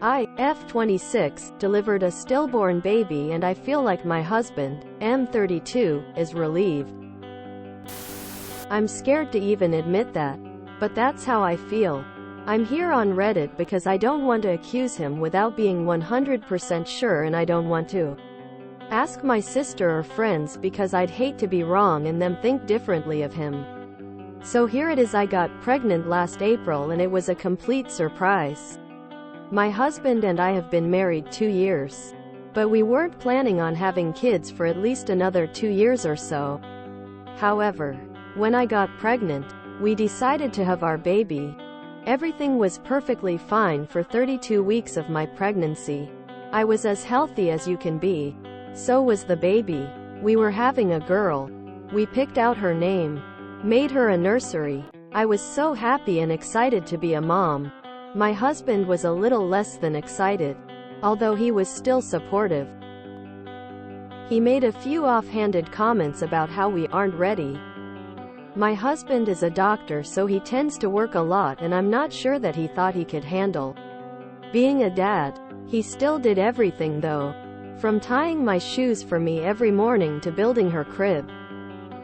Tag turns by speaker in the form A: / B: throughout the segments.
A: I, f26, delivered a stillborn baby and I feel like my husband, m32, is relieved. I'm scared to even admit that. But that's how I feel. I'm here on Reddit because I don't want to accuse him without being 100% sure, and I don't want to ask my sister or friends because I'd hate to be wrong and them think differently of him. So here it is. I got pregnant last April and it was a complete surprise. My husband and I have been married 2 years. But we weren't planning on having kids for at least another 2 years or so. However, when I got pregnant, we decided to have our baby. Everything was perfectly fine for 32 weeks of my pregnancy. I was as healthy as you can be. So was the baby. We were having a girl. We picked out her name, made her a nursery. I was so happy and excited to be a mom. My husband was a little less than excited, although he was still supportive. He made a few offhanded comments about how we aren't ready. My husband is a doctor, so he tends to work a lot, and I'm not sure that he thought he could handle being a dad. He still did everything though, from tying my shoes for me every morning to building her crib.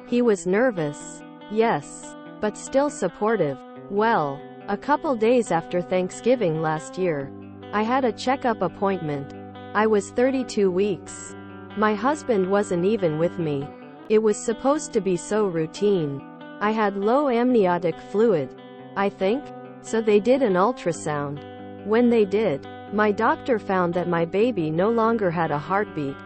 A: He was nervous, yes, but still supportive. Well, a couple days after Thanksgiving last year, I had a checkup appointment. I was 32 weeks. My husband wasn't even with me. It was supposed to be so routine. I had low amniotic fluid, I think, so they did an ultrasound. When they did, my doctor found that my baby no longer had a heartbeat.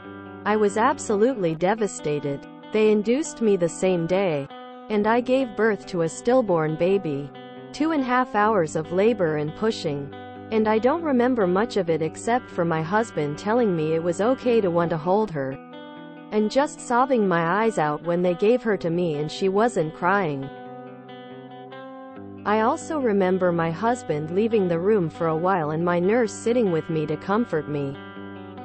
A: I was absolutely devastated. They induced me the same day, and I gave birth to a stillborn baby. 2.5 hours of labor and pushing. And I don't remember much of it except for my husband telling me it was okay to want to hold her, and just sobbing my eyes out when they gave her to me and she wasn't crying. I also remember my husband leaving the room for a while and my nurse sitting with me to comfort me.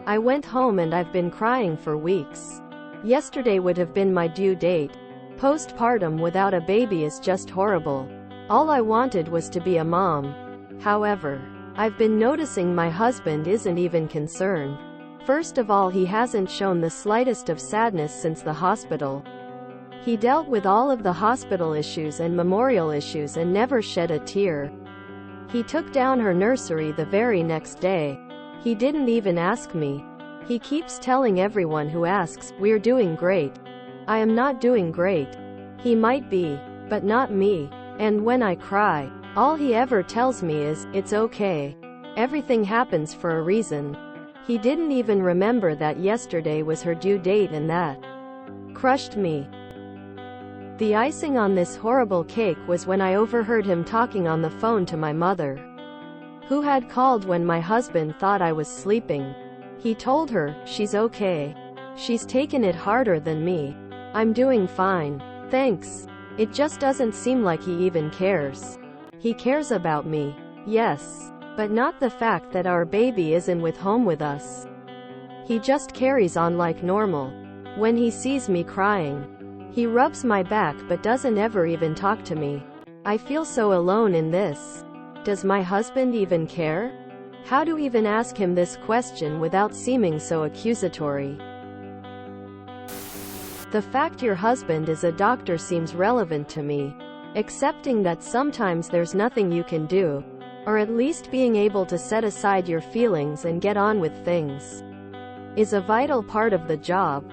A: I went home and I've been crying for weeks. Yesterday would have been my due date. Postpartum without a baby is just horrible. All I wanted was to be a mom. However, I've been noticing my husband isn't even concerned. First of all, he hasn't shown the slightest of sadness since the hospital. He dealt with all of the hospital issues and memorial issues and never shed a tear. He took down her nursery the very next day. He didn't even ask me. He keeps telling everyone who asks, "We're doing great." I am not doing great. He might be, but not me. And when I cry, all he ever tells me is, "It's okay. Everything happens for a reason." He didn't even remember that yesterday was her due date, and that crushed me. The icing on this horrible cake was when I overheard him talking on the phone to my mother, who had called when my husband thought I was sleeping. He told her, "She's okay. She's taken it harder than me. I'm doing fine. Thanks." It just doesn't seem like he even cares. He cares about me, yes, but not the fact that our baby isn't home with us. He just carries on like normal. When he sees me crying, he rubs my back but doesn't ever even talk to me. I feel so alone in this. Does my husband even care? How to even ask him this question without seeming so accusatory? The fact your husband is a doctor seems relevant to me. Accepting that sometimes there's nothing you can do, or at least being able to set aside your feelings and get on with things, is a vital part of the job.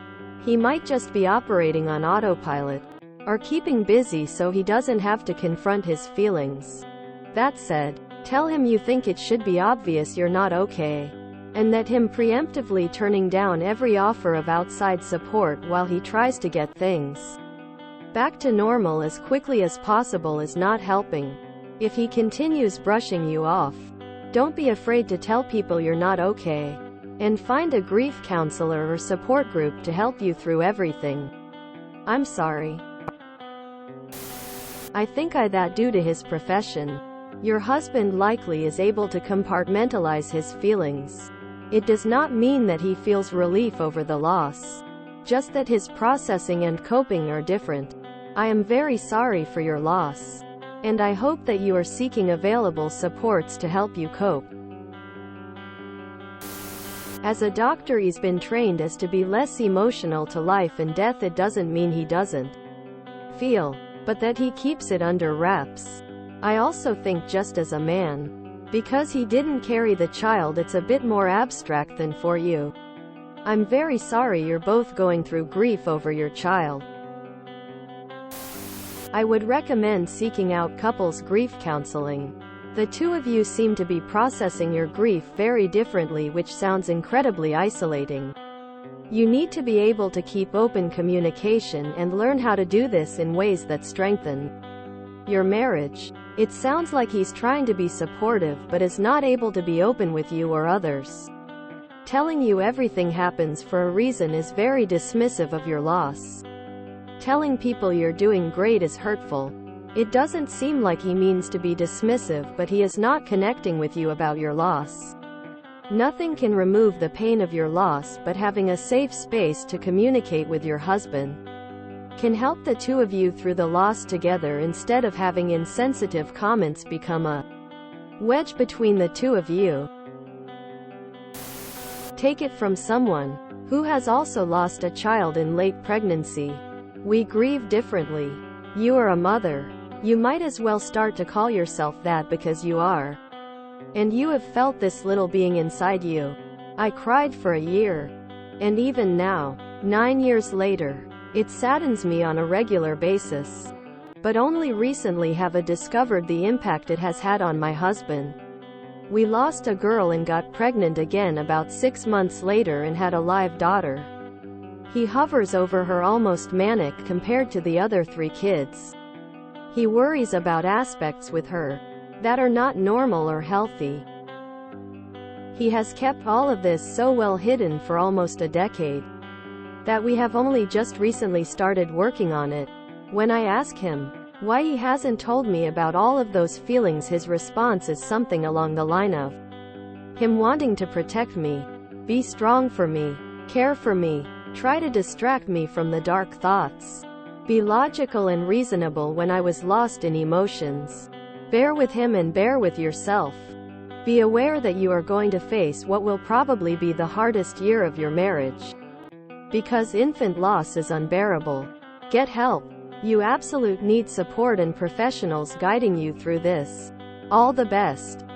A: He might just be operating on autopilot, or keeping busy so he doesn't have to confront his feelings. That said, tell him you think it should be obvious you're not okay, and that him preemptively turning down every offer of outside support while he tries to get things back to normal as quickly as possible is not helping. If he continues brushing you off, don't be afraid to tell people you're not okay, and find a grief counselor or support group to help you through everything. I'm sorry. I think that due to his profession, your husband likely is able to compartmentalize his feelings. It does not mean that he feels relief over the loss, just that his processing and coping are different. I am very sorry for your loss, and I hope that you are seeking available supports to help you cope. As a doctor, he's been trained as to be less emotional to life and death. It doesn't mean he doesn't feel, but that he keeps it under wraps. I also think, just as a man, because he didn't carry the child, it's a bit more abstract than for you. I'm very sorry you're both going through grief over your child. I would recommend seeking out couples grief counseling. The two of you seem to be processing your grief very differently, which sounds incredibly isolating. You need to be able to keep open communication and learn how to do this in ways that strengthen your marriage. It sounds like he's trying to be supportive but is not able to be open with you or others. Telling you everything happens for a reason is very dismissive of your loss. Telling people you're doing great is hurtful. It doesn't seem like he means to be dismissive, but he is not connecting with you about your loss. Nothing can remove the pain of your loss, but having a safe space to communicate with your husband can help the two of you through the loss together, instead of having insensitive comments become a wedge between the two of you. Take it from someone who has also lost a child in late pregnancy. We grieve differently. You are a mother. You might as well start to call yourself that, because you are. And you have felt this little being inside you. I cried for a year. And even now, 9 years later, it saddens me on a regular basis. But only recently have I discovered the impact it has had on my husband. We lost a girl and got pregnant again about 6 months later and had a live daughter. He hovers over her, almost manic compared to the other 3 kids. He worries about aspects with her that are not normal or healthy. He has kept all of this so well hidden for almost a decade that we have only just recently started working on it. When I ask him why he hasn't told me about all of those feelings, his response is something along the line of him wanting to protect me, be strong for me, care for me, try to distract me from the dark thoughts, be logical and reasonable when I was lost in emotions. Bear with him and bear with yourself. Be aware that you are going to face what will probably be the hardest year of your marriage, because infant loss is unbearable. Get help. You absolutely need support and professionals guiding you through this. All the best.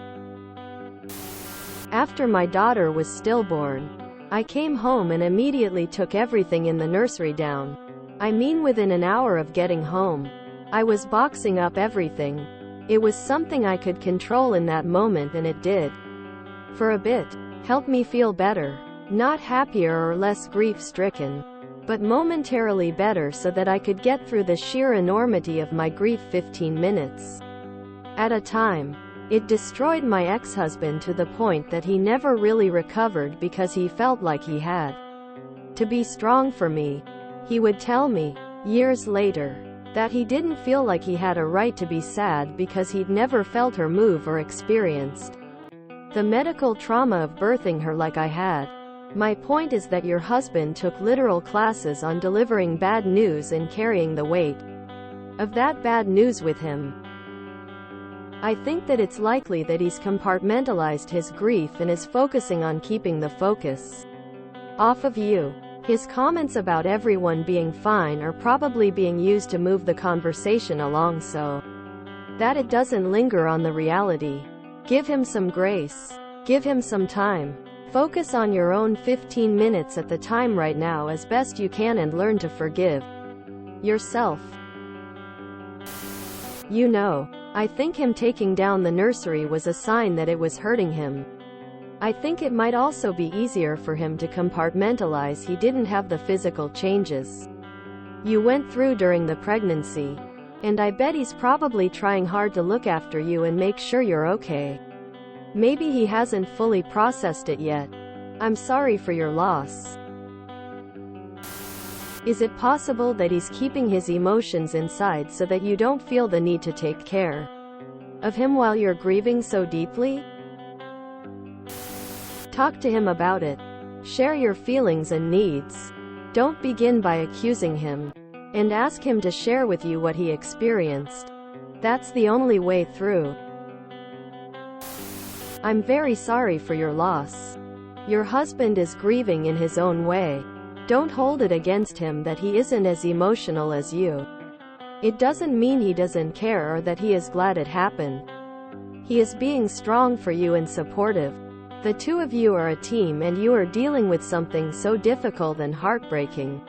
A: After my daughter was stillborn, I came home and immediately took everything in the nursery down. I mean, within an hour of getting home, I was boxing up everything. It was something I could control in that moment, and it did. For a bit. Helped me feel better. Not happier or less grief-stricken, but momentarily better, so that I could get through the sheer enormity of my grief 15 minutes at a time. It destroyed my ex-husband to the point that he never really recovered, because he felt like he had to be strong for me. He would tell me, years later, that he didn't feel like he had a right to be sad because he'd never felt her move or experienced the medical trauma of birthing her like I had. My point is that your husband took literal classes on delivering bad news and carrying the weight of that bad news with him. I think that it's likely that he's compartmentalized his grief and is focusing on keeping the focus off of you. His comments about everyone being fine are probably being used to move the conversation along so that it doesn't linger on the reality. Give him some grace. Give him some time. Focus on your own 15 minutes at the time right now as best you can, and learn to forgive yourself. You know, I think him taking down the nursery was a sign that it was hurting him. I think it might also be easier for him to compartmentalize he didn't have the physical changes you went through during the pregnancy. And I bet he's probably trying hard to look after you and make sure you're okay. Maybe he hasn't fully processed it yet. I'm sorry for your loss. Is it possible that he's keeping his emotions inside so that you don't feel the need to take care of him while you're grieving so deeply? Talk to him about it. Share your feelings and needs. Don't begin by accusing him. And ask him to share with you what he experienced. That's the only way through. I'm very sorry for your loss. Your husband is grieving in his own way. Don't hold it against him that he isn't as emotional as you. It doesn't mean he doesn't care or that he is glad it happened. He is being strong for you and supportive. The two of you are a team and you are dealing with something so difficult and heartbreaking.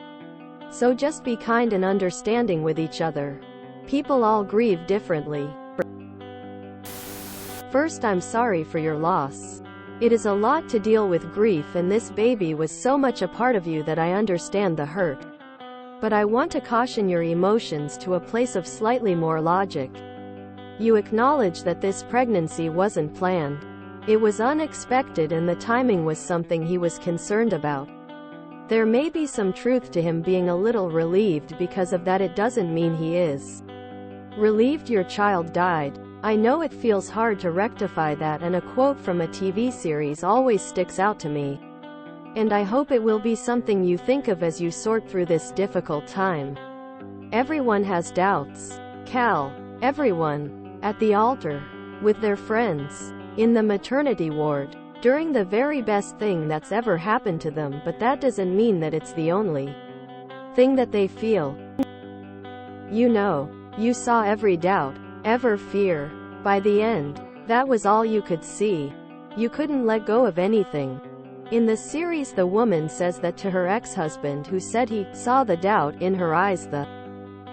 A: So just be kind and understanding with each other. People all grieve differently. First, I'm sorry for your loss. It is a lot to deal with grief, and this baby was so much a part of you that I understand the hurt. But I want to caution your emotions to a place of slightly more logic. You acknowledge that this pregnancy wasn't planned. It was unexpected and the timing was something he was concerned about. There may be some truth to him being a little relieved because of that. It doesn't mean he is relieved your child died. I know it feels hard to rectify that, and a quote from a TV series always sticks out to me. And I hope it will be something you think of as you sort through this difficult time. Everyone has doubts. Cal. Everyone. At the altar. With their friends. In the maternity ward. During the very best thing that's ever happened to them, but that doesn't mean that it's the only thing that they feel. You know. You saw every doubt. Ever fear. By the end, that was all you could see. You couldn't let go of anything. In the series, the woman says that to her ex-husband, who said he saw the doubt in her eyes the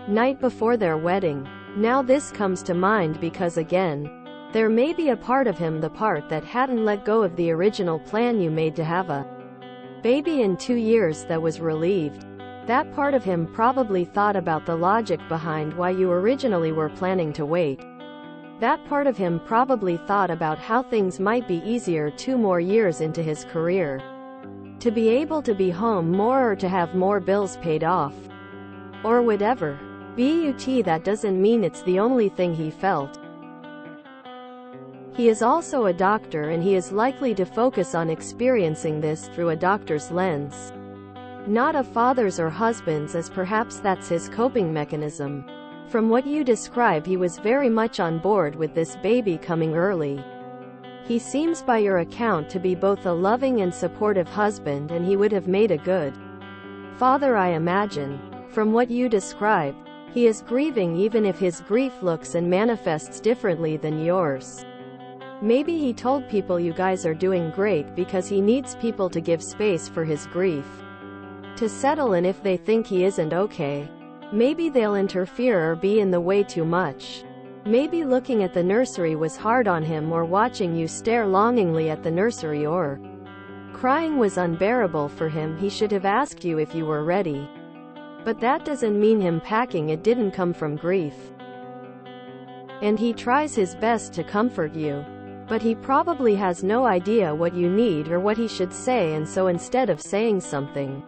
A: night before their wedding. Now this comes to mind because again, there may be a part of him, the part that hadn't let go of the original plan you made to have a baby in 2 years, that was relieved. That part of him probably thought about the logic behind why you originally were planning to wait. That part of him probably thought about how things might be easier 2 more years into his career. To be able to be home more or to have more bills paid off. Or whatever. But that doesn't mean it's the only thing he felt. He is also a doctor, and he is likely to focus on experiencing this through a doctor's lens. Not a father's or husband's, as perhaps that's his coping mechanism. From what you describe, he was very much on board with this baby coming early. He seems by your account to be both a loving and supportive husband, and he would have made a good father, I imagine. From what you describe, he is grieving, even if his grief looks and manifests differently than yours. Maybe he told people you guys are doing great because he needs people to give space for his grief to settle, and if they think he isn't okay, maybe they'll interfere or be in the way too much. Maybe looking at the nursery was hard on him, or watching you stare longingly at the nursery, or crying was unbearable for him. He should have asked you if you were ready. But that doesn't mean him packing. It didn't come from grief. And he tries his best to comfort you. But he probably has no idea what you need or what he should say, and so instead of saying something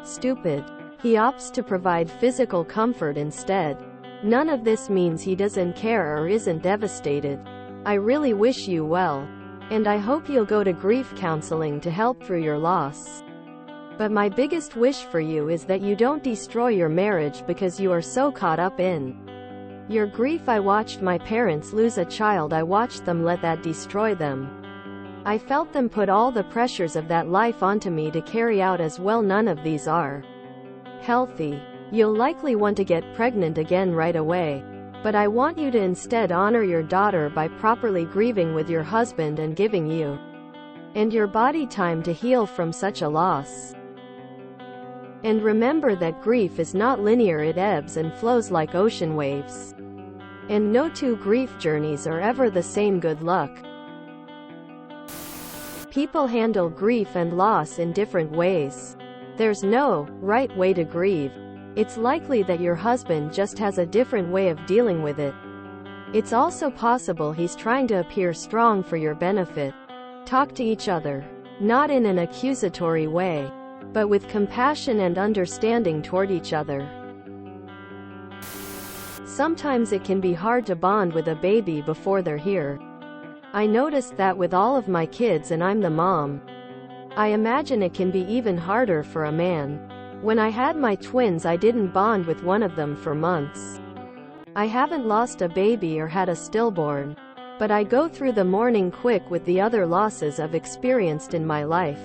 A: stupid, he opts to provide physical comfort instead. None of this means he doesn't care or isn't devastated. I really wish you well. And I hope you'll go to grief counseling to help through your loss. But my biggest wish for you is that you don't destroy your marriage because you are so caught up in your grief. I watched my parents lose a child. I watched them let that destroy them. I felt them put all the pressures of that life onto me to carry out as well. None of these are healthy. You'll likely want to get pregnant again right away. But I want you to instead honor your daughter by properly grieving with your husband and giving you and your body time to heal from such a loss. And remember that grief is not linear. It ebbs and flows like ocean waves. And no 2 grief journeys are ever the same. Good luck. People handle grief and loss in different ways. There's no right way to grieve. It's likely that your husband just has a different way of dealing with it. It's also possible he's trying to appear strong for your benefit. Talk to each other. Not in an accusatory way, but with compassion and understanding toward each other. Sometimes it can be hard to bond with a baby before they're here. I noticed that with all of my kids, and I'm the mom. I imagine it can be even harder for a man. When I had my twins, I didn't bond with one of them for months. I haven't lost a baby or had a stillborn. but I go through the mourning quick with the other losses I've experienced in my life.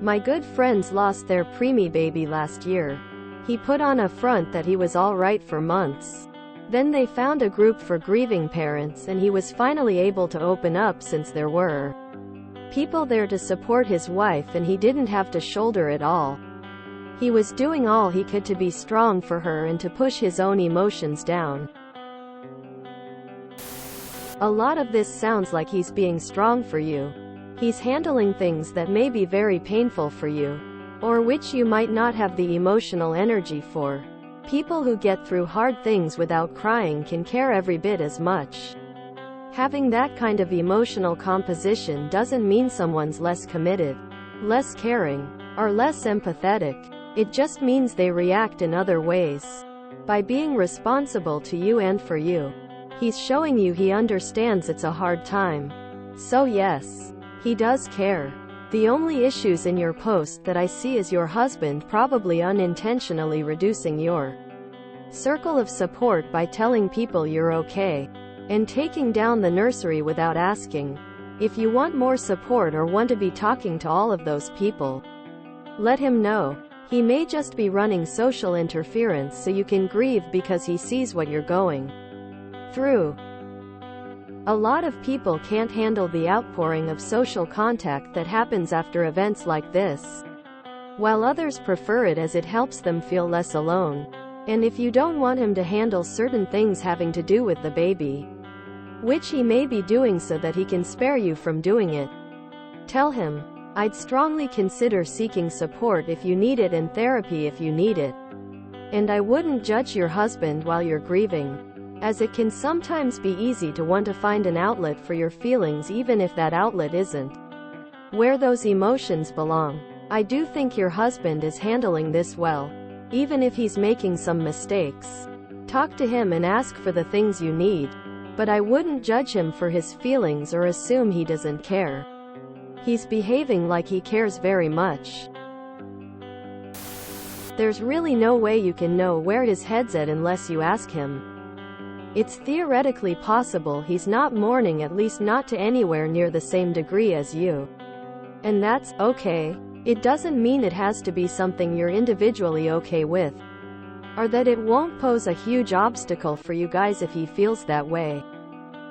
A: My good friends lost their preemie baby last year. He put on a front that he was all right for months. Then they found a group for grieving parents and he was finally able to open up since there were people there to support his wife and he didn't have to shoulder it all. He was doing all he could to be strong for her and to push his own emotions down. A lot of this sounds like he's being strong for you. He's handling things that may be very painful for you, or which you might not have the emotional energy for. People who get through hard things without crying can care every bit as much. Having that kind of emotional composition doesn't mean someone's less committed, less caring, or less empathetic. It just means they react in other ways. By being responsible to you and for you, he's showing you he understands it's a hard time. So yes, he does care. The only issues in your post that I see is your husband probably unintentionally reducing your circle of support by telling people you're okay, and taking down the nursery without asking. If you want more support or want to be talking to all of those people, let him know. He may just be running social interference so you can grieve because he sees what you're going through. A lot of people can't handle the outpouring of social contact that happens after events like this, while others prefer it as it helps them feel less alone. And if you don't want him to handle certain things having to do with the baby, which he may be doing so that he can spare you from doing it, tell him, I'd strongly consider seeking support if you need it and therapy if you need it. And I wouldn't judge your husband while you're grieving, as it can sometimes be easy to want to find an outlet for your feelings even if that outlet isn't where those emotions belong. I do think your husband is handling this well, even if he's making some mistakes. Talk to him and ask for the things you need, but I wouldn't judge him for his feelings or assume he doesn't care. He's behaving like he cares very much. There's really no way you can know where his head's at unless you ask him. It's theoretically possible he's not mourning, at least not to anywhere near the same degree as you. And that's okay. It doesn't mean it has to be something you're individually okay with, or that it won't pose a huge obstacle for you guys if he feels that way.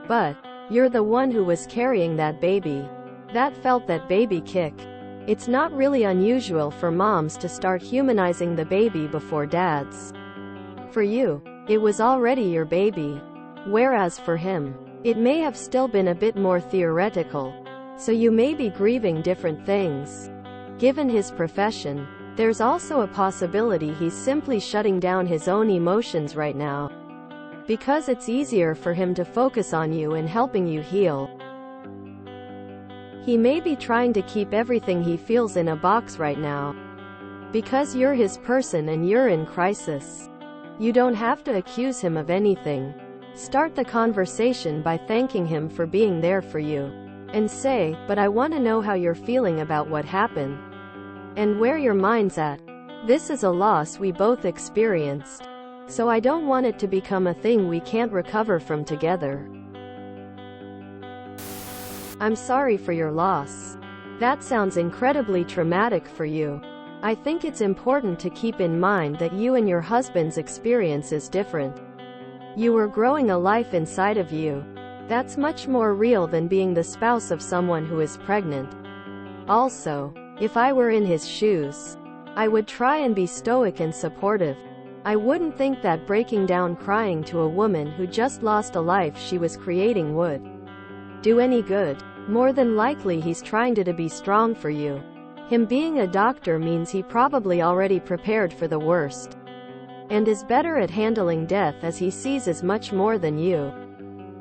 A: But you're the one who was carrying that baby. That felt that baby kick. It's not really unusual for moms to start humanizing the baby before dads. For you, it was already your baby. Whereas for him, it may have still been a bit more theoretical. So you may be grieving different things. Given his profession, there's also a possibility he's simply shutting down his own emotions right now, because it's easier for him to focus on you and helping you heal. He may be trying to keep everything he feels in a box right now, because you're his person and you're in crisis. You don't have to accuse him of anything. Start the conversation by thanking him for being there for you. And say, but I want to know how you're feeling about what happened, and where your mind's at. This is a loss we both experienced, so I don't want it to become a thing we can't recover from together. I'm sorry for your loss. That sounds incredibly traumatic for you. I think it's important to keep in mind that you and your husband's experience is different. You were growing a life inside of you. That's much more real than being the spouse of someone who is pregnant. Also, if I were in his shoes, I would try and be stoic and supportive. I wouldn't think that breaking down crying to a woman who just lost a life she was creating would do any good. More than likely he's trying to be strong for you. Him being a doctor means he probably already prepared for the worst, and is better at handling death as he sees as much more than you.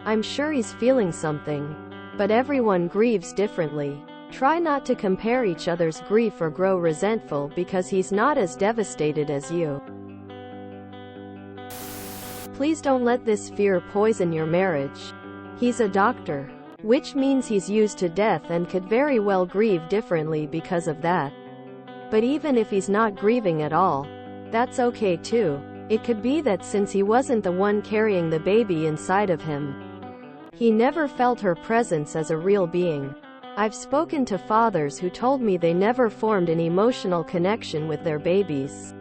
A: I'm sure he's feeling something, but everyone grieves differently. Try not to compare each other's grief or grow resentful because he's not as devastated as you. Please don't let this fear poison your marriage. He's a doctor, which means he's used to death and could very well grieve differently because of that. But even if he's not grieving at all, that's okay too. It could be that since he wasn't the one carrying the baby inside of him, He never felt her presence as a real being. I've spoken to fathers who told me they never formed an emotional connection with their babies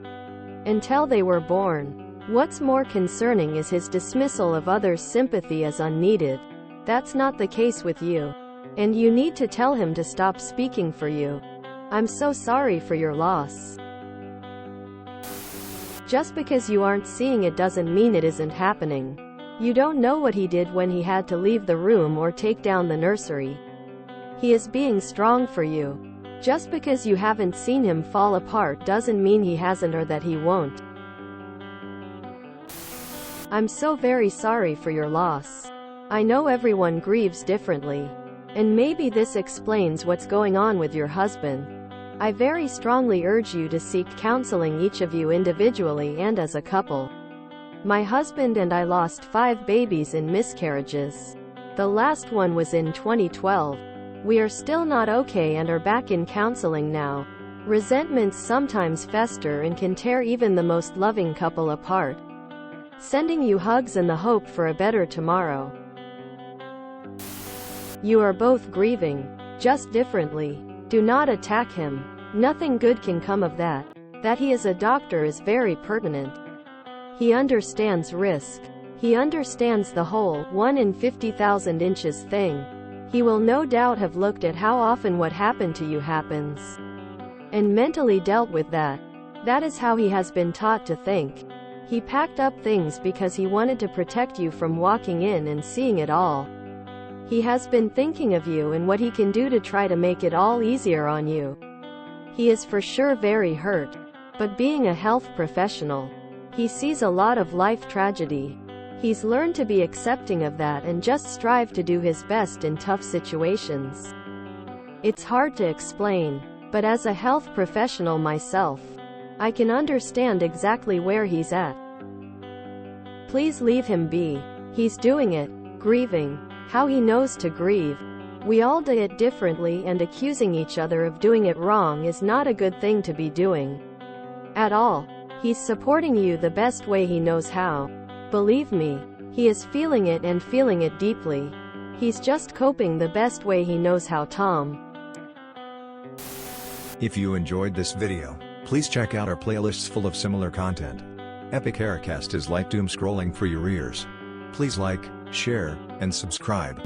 A: until they were born. What's more concerning is his dismissal of others' sympathy as unneeded. That's not the case with you. And you need to tell him to stop speaking for you. I'm so sorry for your loss. Just because you aren't seeing it doesn't mean it isn't happening. You don't know what he did when he had to leave the room or take down the nursery. He is being strong for you. Just because you haven't seen him fall apart doesn't mean he hasn't or that he won't. I'm so very sorry for your loss. I know everyone grieves differently. And maybe this explains what's going on with your husband. I very strongly urge you to seek counseling, each of you individually and as a couple. My husband and I lost 5 babies in miscarriages. The last one was in 2012. We are still not okay and are back in counseling now. Resentments sometimes fester and can tear even the most loving couple apart. Sending you hugs and the hope for a better tomorrow. You are both grieving, just differently. Do not attack him. Nothing good can come of that. That he is a doctor is very pertinent. He understands risk. He understands the whole 1 in 50,000 inches thing. He will no doubt have looked at how often what happened to you happens, and mentally dealt with that. That is how he has been taught to think. He packed up things because he wanted to protect you from walking in and seeing it all. He has been thinking of you and what he can do to try to make it all easier on you. He is for sure very hurt. But being a health professional, he sees a lot of life tragedy. He's learned to be accepting of that and just strive to do his best in tough situations. It's hard to explain, but as a health professional myself, I can understand exactly where he's at. Please leave him be. He's doing it, grieving, how he knows to grieve. We all do it differently, and accusing each other of doing it wrong is not a good thing to be doing. At all. He's supporting you the best way he knows how. Believe me, he is feeling it and feeling it deeply. He's just coping the best way he knows how. Tom.
B: If you enjoyed this video, please check out our playlists full of similar content. Epic Aircast is like doom scrolling for your ears. Please like, share, and subscribe.